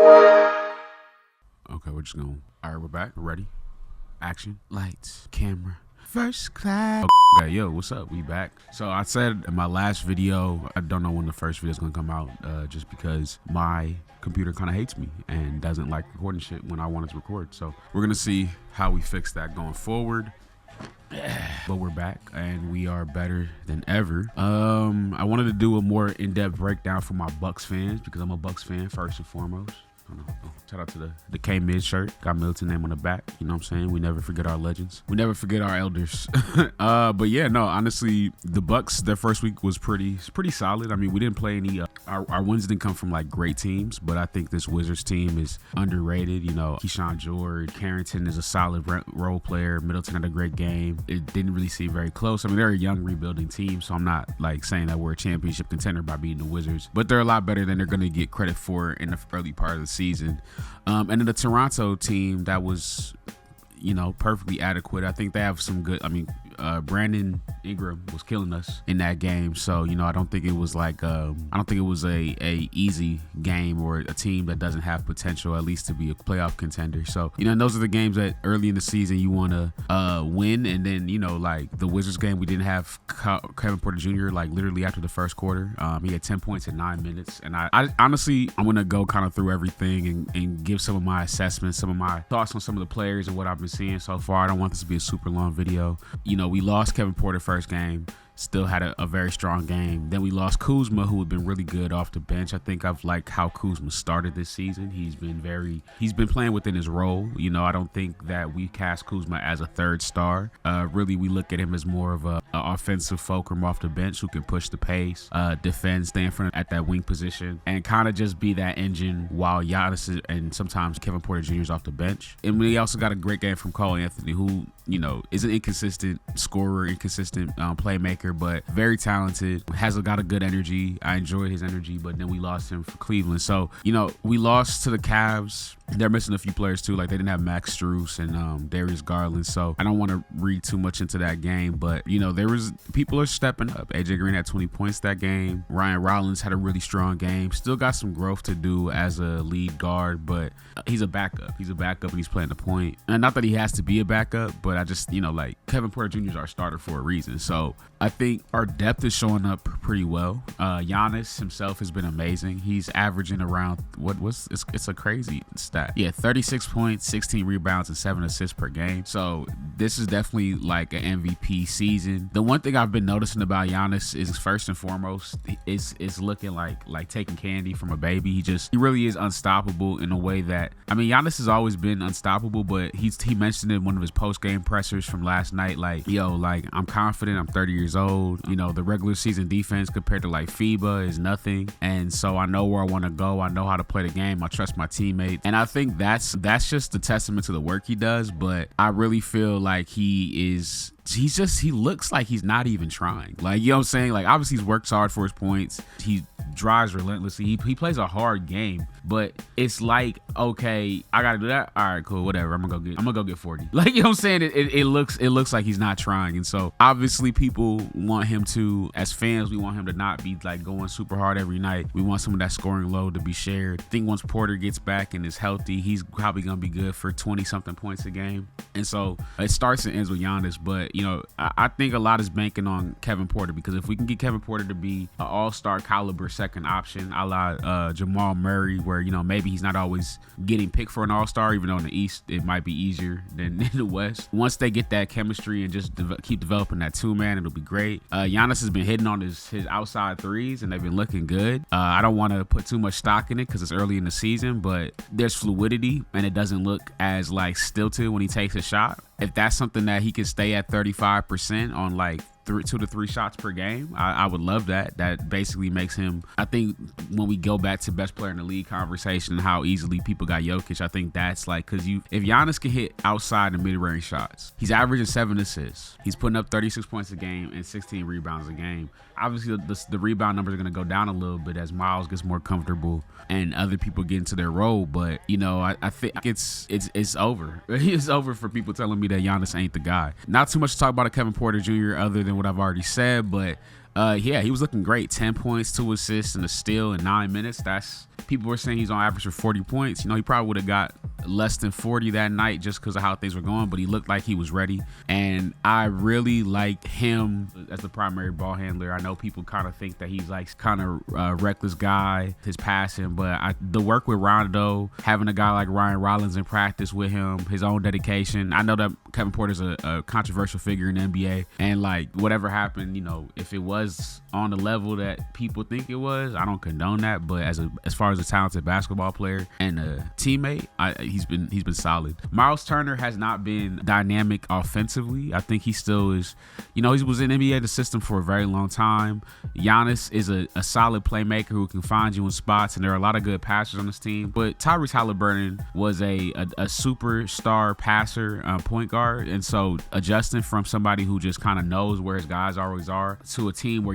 Okay, we're just going. All right, we're back. We're ready. Action. Lights. Camera. First class. Okay, yo, what's up? We back. So I said in my last video, I don't know when the first video is going to come out, just because my computer kind of hates me and doesn't like recording shit when I want it to record. So we're going to see how we fix that going forward. But we're back and we are better than ever. I wanted to do a more in-depth breakdown for my Bucks fans because I'm a Bucks fan first and foremost. Shout out to the K-Mid shirt. Got Middleton name on the back. You know what I'm saying? We never forget our legends. We never forget our elders. But yeah, no, honestly, the Bucks, their first week was pretty solid. I mean, we didn't play any, our wins didn't come from like great teams, but I think this Wizards team is underrated. You know, Keyshawn George, Carrington is a solid role player. Middleton had a great game. It didn't really seem very close. I mean, they're a young rebuilding team, so I'm not like saying that we're a championship contender by beating the Wizards, but they're a lot better than they're going to get credit for in the early part of the season. And then the Toronto team, that was, you know, perfectly adequate. I think they have some good, I mean, Brandon Ingram was killing us in that game. So, you know, I don't think it was like, I don't think it was a easy game or a team that doesn't have potential at least to be a playoff contender. So, you know, and those are the games that early in the season you want to win. And then, you know, like the Wizards game, we didn't have Kevin Porter Jr. like literally after the first quarter. He had 10 points in 9 minutes. And I honestly, I'm going to go kind of through everything and give some of my assessments, some of my thoughts on some of the players and what I've been seeing so far. I don't want this to be a super long video. You know, we lost Kevin Porter first game, still had a very strong game. Then we lost Kuzma, who had been really good off the bench. I think I've liked how Kuzma started this season. He's been playing within his role. You know, I don't think that we cast Kuzma as a third star. Really, we look at him as more of a offensive fulcrum off the bench who can push the pace, defend, stay in front at that wing position, and kind of just be that engine while Giannis and sometimes Kevin Porter Jr. is off the bench. And we also got a great game from Cole Anthony, who, you know, is an inconsistent scorer, inconsistent playmaker, but very talented, has got a good energy. I enjoyed his energy, but then we lost him for Cleveland. So, you know, we lost to the Cavs. They're missing a few players too. Like they didn't have Max Strus and Darius Garland. So I don't want to read too much into that game, but you know, people are stepping up. AJ Green had 20 points that game. Ryan Rollins had a really strong game. Still got some growth to do as a lead guard, but he's a backup. He's a backup and he's playing the point. And not that he has to be a backup, but I just, you know, like Kevin Porter Jr. is our starter for a reason. So I think our depth is showing up pretty well. Giannis himself has been amazing. He's averaging around it's a crazy stat. Yeah, 36 points, 16 rebounds, and 7 assists per game. So this is definitely like an MVP season. The one thing I've been noticing about Giannis is first and foremost, it's looking like taking candy from a baby. He really is unstoppable in a way that, I mean, Giannis has always been unstoppable, but he mentioned in one of his post-game pressers from last night, like, yo, like I'm confident, I'm 30 years old. You know, the regular season defense compared to like FIBA is nothing. And so I know where I want to go. I know how to play the game. I trust my teammates. And I think that's just a testament to the work he does. But I really feel like he looks like he's not even trying. Like, you know what I'm saying? Like, obviously he's worked hard for his points. He drives relentlessly. He plays a hard game, but it's like, okay, I gotta do that. All right, cool, whatever. I'm gonna go get 40. Like, you know what I'm saying? It looks like he's not trying. And so obviously people want him to, as fans, we want him to not be like going super hard every night. We want some of that scoring load to be shared. I think once Porter gets back and is healthy, he's probably gonna be good for 20 something points a game. And so it starts and ends with Giannis, but you know, I think a lot is banking on Kevin Porter, because if we can get Kevin Porter to be an all-star caliber second option, a la Jamal Murray, where, you know, maybe he's not always getting picked for an all-star, even though in the East it might be easier than in the West. Once they get that chemistry and just keep developing that two-man, it'll be great. Giannis has been hitting on his outside threes, and they've been looking good. I don't want to put too much stock in it because it's early in the season, but there's fluidity, and it doesn't look as like stilted when he takes a shot. If that's something that he can stay at 35% on like 2 to 3 shots per game, I would love that. That basically makes him, I think when we go back to best player in the league conversation, how easily people got Jokic, I think that's like, because if Giannis can hit outside and mid-range shots, he's averaging 7 assists. He's putting up 36 points a game and 16 rebounds a game. Obviously, the rebound numbers are going to go down a little bit as Myles gets more comfortable and other people get into their role. But, you know, I think it's over. It's over for people telling me that Giannis ain't the guy. Not too much to talk about a Kevin Porter Jr. other than what I've already said, but Yeah, he was looking great. 10 points, 2 assists, and a steal in 9 minutes. People were saying he's on average for 40 points. He probably would have got less than 40 that night just because of how things were going, but he looked like he was ready. And I really liked him as the primary ball handler. I know people kind of think that he's like kind of reckless guy, his passing, but the work with Rondo, having a guy like Ryan Rollins in practice with him, his own dedication. I know that Kevin Porter's a controversial figure in the NBA, and like whatever happened, if it was on the level that people think it was, I don't condone that. But as far as a talented basketball player and a teammate, he's been solid. Myles Turner has not been dynamic offensively. I think he still is. He was in NBA system for a very long time. Giannis is a solid playmaker who can find you in spots, and there are a lot of good passers on this team. But Tyrese Halliburton was a superstar passer, point guard, and so adjusting from somebody who just kind of knows where his guys always are to a team where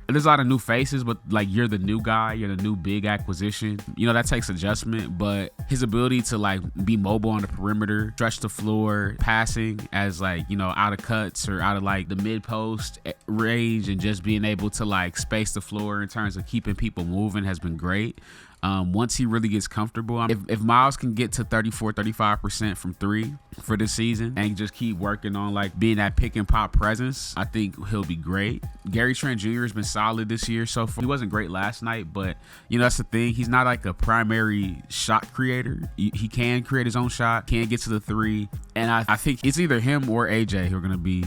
there's a lot of new faces, but like you're the new guy, you're the new big acquisition. That takes adjustment, but his ability to like be mobile on the perimeter, stretch the floor, passing as like, out of cuts or out of like the mid post range, and just being able to like space the floor in terms of keeping people moving has been great. Once he really gets comfortable, if Myles can get to 34-35% from three for this season and just keep working on like being that pick and pop presence, I think he'll be great. Gary Trent Jr. has been solid this year so far. He wasn't great last night, but that's the thing. He's not like a primary shot creator. He can create his own shot, can get to the three, and I think it's either him or AJ who are going to be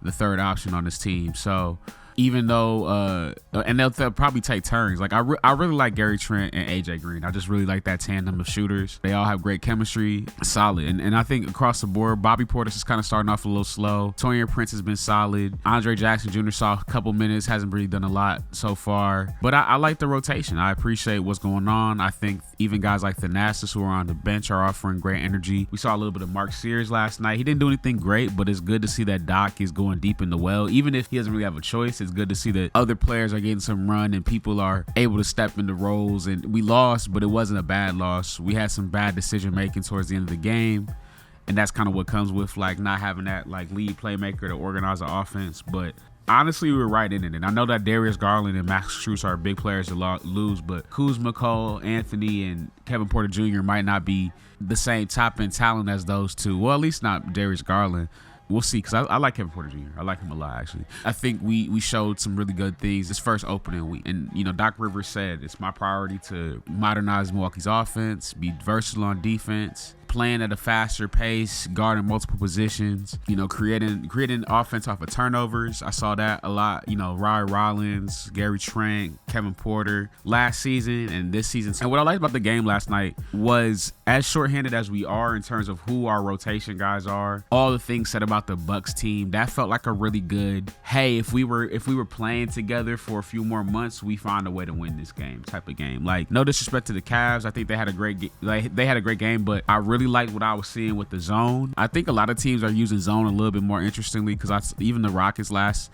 the third option on this team. So even though and they'll probably take turns. Like I really like Gary Trent and AJ Green. I just really like that tandem of shooters. They all have great chemistry, solid. And I think across the board, Bobby Portis is kind of starting off a little slow. Taurean Prince has been solid. Andre Jackson Jr. saw a couple minutes, hasn't really done a lot so far. But I like the rotation. I appreciate what's going on. I think even guys like Thanasis who are on the bench are offering great energy. We saw a little bit of Mark Sears last night. He didn't do anything great, but it's good to see that Doc is going deep in the well. Even if he doesn't really have a choice, it's good to see that other players are getting some run and people are able to step into roles. And we lost, but it wasn't a bad loss. We had some bad decision making towards the end of the game, and that's kind of what comes with like not having that like lead playmaker to organize the offense. But honestly, we were right in it. And I know that Darius Garland and Max Strus are big players to lose, but Kuzma, Cole, Anthony, and Kevin Porter Jr. might not be the same top end talent as those two. Well, at least not Darius Garland. We'll see, because I like Kevin Porter Jr. I like him a lot, actually. I think we showed some really good things this first opening week. And, Doc Rivers said it's my priority to modernize Milwaukee's offense, be versatile on defense, playing at a faster pace, guarding multiple positions, creating offense off of turnovers. I saw that a lot. Ryan Rollins, Gary Trent, Kevin Porter last season and this season. And what I liked about the game last night was, as shorthanded as we are in terms of who our rotation guys are, all the things said about the Bucks team, that felt like a really good, hey, if we were playing together for a few more months, we find a way to win this game type of game. Like, no disrespect to the Cavs, I think they had a great game, but I really liked what I was seeing with the zone. I think a lot of teams are using zone a little bit more interestingly, because even the Rockets last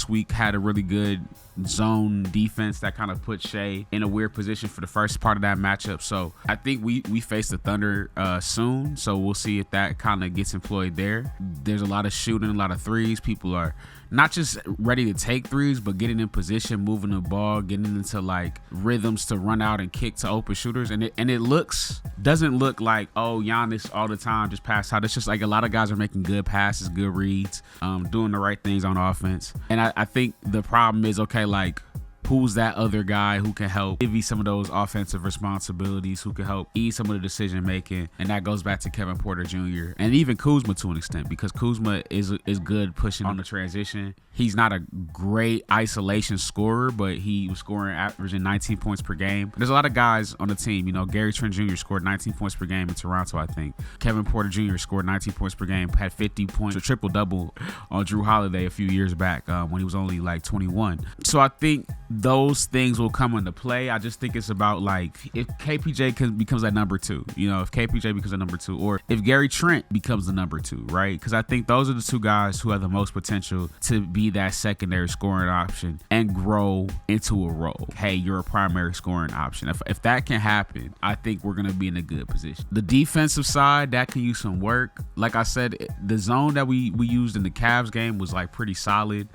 week had a really good zone defense that kind of put Shea in a weird position for the first part of that matchup. So I think we face the Thunder soon, so we'll see if that kind of gets employed there. There's a lot of shooting, a lot of threes. People are not just ready to take threes, but getting in position, moving the ball, getting into like rhythms to run out and kick to open shooters. And it doesn't look like, oh, Giannis all the time just pass out. It's just like a lot of guys are making good passes, good reads, doing the right things on offense. And I think the problem is, okay, like, who's that other guy who can help give you some of those offensive responsibilities, who can help ease some of the decision making? And that goes back to Kevin Porter Jr. and even Kuzma to an extent, because Kuzma is good pushing on the transition. He's not a great isolation scorer, but he was averaging 19 points per game. There's a lot of guys on the team. Gary Trent Jr. scored 19 points per game in Toronto, I think. Kevin Porter Jr. scored 19 points per game, had 50 points, a triple-double on Drew Holiday a few years back when he was only like 21. So I think those things will come into play. I just think it's about like if KPJ becomes that number two, if KPJ becomes a number two, or if Gary Trent becomes the number two, right? Because I think those are the two guys who have the most potential to be that secondary scoring option and grow into a role. Hey, you're a primary scoring option. If that can happen, I think we're going to be in a good position. The defensive side, that can use some work. Like I said, the zone that we used in the Cavs game was like pretty solid.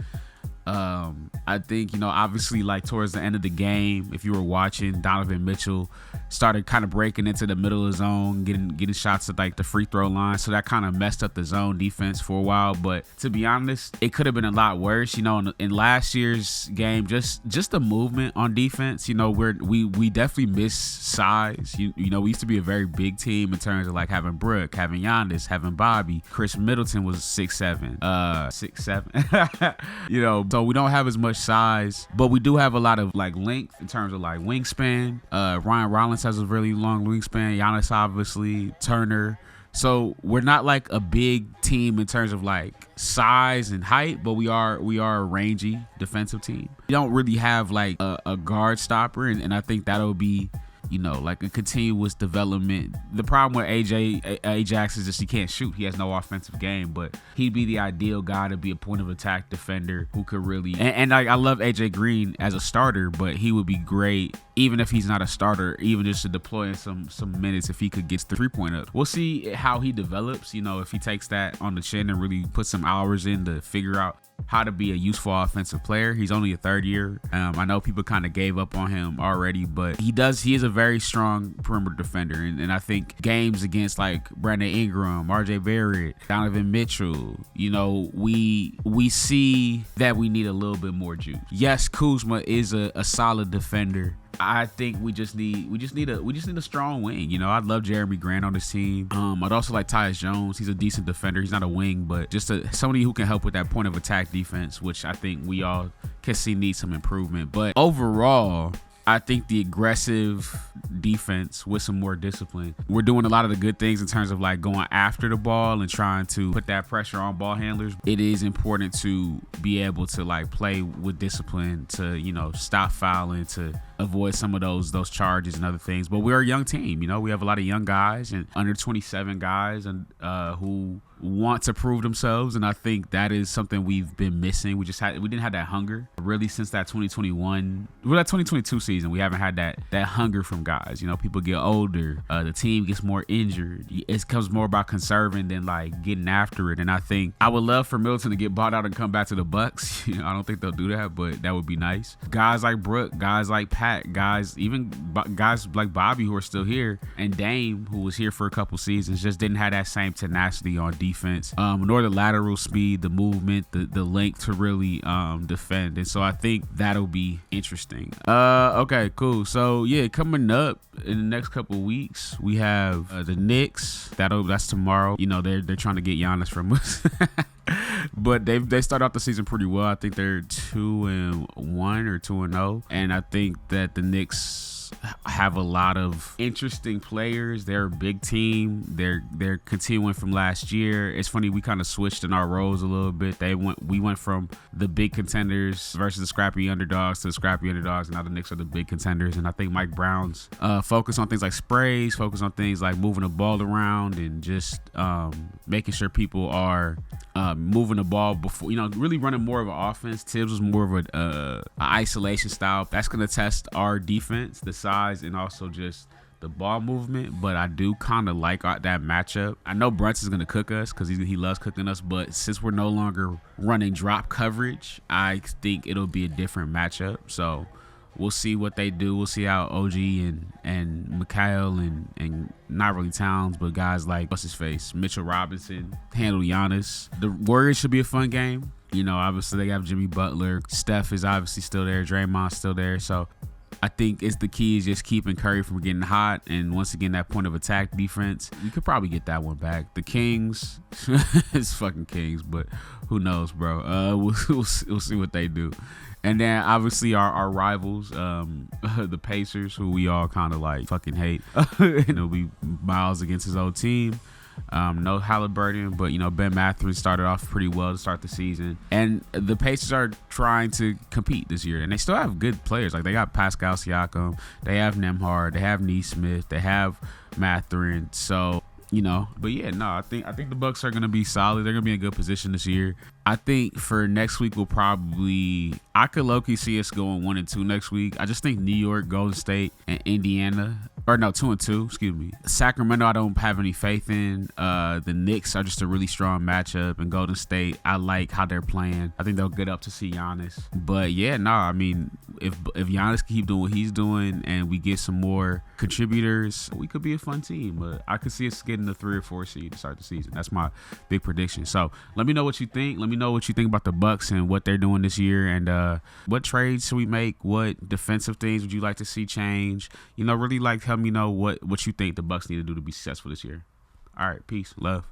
I think, obviously, like towards the end of the game, if you were watching, Donovan Mitchell started kind of breaking into the middle of the zone, getting shots at like the free throw line. So that kind of messed up the zone defense for a while. But to be honest, it could have been a lot worse. In last year's game, just the movement on defense, we definitely miss size. We used to be a very big team in terms of like having Brooke, having Giannis, having Bobby. Khris Middleton was 6'7", 6'7". So we don't have as much size, but we do have a lot of like length in terms of like wingspan. Ryan Rollins has a really long wingspan. Giannis, obviously, Turner. So we're not like a big team in terms of like size and height, but we are a rangy defensive team. We don't really have like a guard stopper, and I think that'll be like a continuous development. The problem with Ajax is just he can't shoot. He has no offensive game, but he'd be the ideal guy to be a point of attack defender who could really, and I love AJ Green as a starter, but he would be great even if he's not a starter, even just to deploy in some minutes if he could get the 3-point up. We'll see how he develops, if he takes that on the chin and really put some hours in to figure out how to be a useful offensive player. He's only a third year. I know people kind of gave up on him already, but he is a very strong perimeter defender. And I think games against like Brandon Ingram, RJ Barrett, Donovan Mitchell, we see that we need a little bit more juice. Yes, Kuzma is a solid defender. I think we just need a strong wing. I'd love Jeremy Grant on this team. I'd also like Tyus Jones. He's a decent defender. He's not a wing, but just somebody who can help with that point of attack defense, which I think we all can see needs some improvement. But overall, I think the aggressive defense with some more discipline, we're doing a lot of the good things in terms of like going after the ball and trying to put that pressure on ball handlers. It is important to be able to like play with discipline to, stop fouling, to avoid some of those charges and other things. But we're a young team, we have a lot of young guys and under 27 guys and who want to prove themselves, and I think that is something we've been missing. We didn't have that hunger really since that 2022 season. We haven't had that hunger from guys. People get older, the team gets more injured. It becomes more about conserving than like getting after it. And I think I would love for Middleton to get bought out and come back to the Bucks. I don't think they'll do that, but that would be nice. Guys like Brooke, guys like Pat, even guys like Bobby who are still here, and Dame who was here for a couple seasons, just didn't have that same tenacity on defense, nor the lateral speed, the movement, the length to really defend. And so I think that'll be interesting. Okay, cool. So yeah, coming up in the next couple of weeks, we have the Knicks. That's tomorrow. They're trying to get Giannis from us. But they start off the season pretty well. I think they're 2-1 or 2-0, and I think that the Knicks have a lot of interesting players. They're a big team. They're continuing from last year. It's funny, we kind of switched in our roles a little bit. We went from the big contenders versus the scrappy underdogs to the scrappy underdogs, and now the Knicks are the big contenders. And I think Mike Brown's focus on things like sprays, focus on things like moving the ball around, and just making sure people are moving the ball before, really running more of an offense. Tibbs was more of an isolation style. That's going to test our defense, the size, and also just the ball movement. But I do kind of like that matchup. I know Brunson's going to cook us because he loves cooking us, but since we're no longer running drop coverage, I think it'll be a different matchup. So we'll see what they do. We'll see how OG and Mikhail and not really Towns, but guys like what's his face, Mitchell Robinson handle Giannis. The Warriors should be a fun game. Obviously they have Jimmy Butler. Steph is obviously still there. Draymond's still there. So I think the key is just keeping Curry from getting hot, and once again that point of attack defense, you could probably get that one back. The Kings, it's fucking Kings, but who knows, bro? We'll see what they do. And then obviously our rivals, the Pacers, who we all kind of like fucking hate. It'll be Myles against his old team. No Halliburton, but Ben Mathurin started off pretty well to start the season. And the Pacers are trying to compete this year, and they still have good players. Like they got Pascal Siakam, they have Nembhard, they have Nesmith, they have Mathurin. So but yeah, no, I think the Bucks are gonna be solid. They're gonna be in a good position this year. I think for next week I could low-key see us going 1-2 next week. I just think New York, Golden State, and Indiana, Or no, 2-2. Excuse me. Sacramento, I don't have any faith in. The Knicks are just a really strong matchup, and Golden State, I like how they're playing. I think they'll get up to see Giannis. But yeah, no, I mean, if Giannis can keep doing what he's doing, and we get some more contributors, we could be a fun team. But I could see us getting the 3 or 4 seed to start the season. That's my big prediction. So let me know what you think. Let me know what you think about the Bucks and what they're doing this year, and what trades should we make? What defensive things would you like to see change? You know, really like help me know what you think the Bucks need to do to be successful this year. All right, peace, love.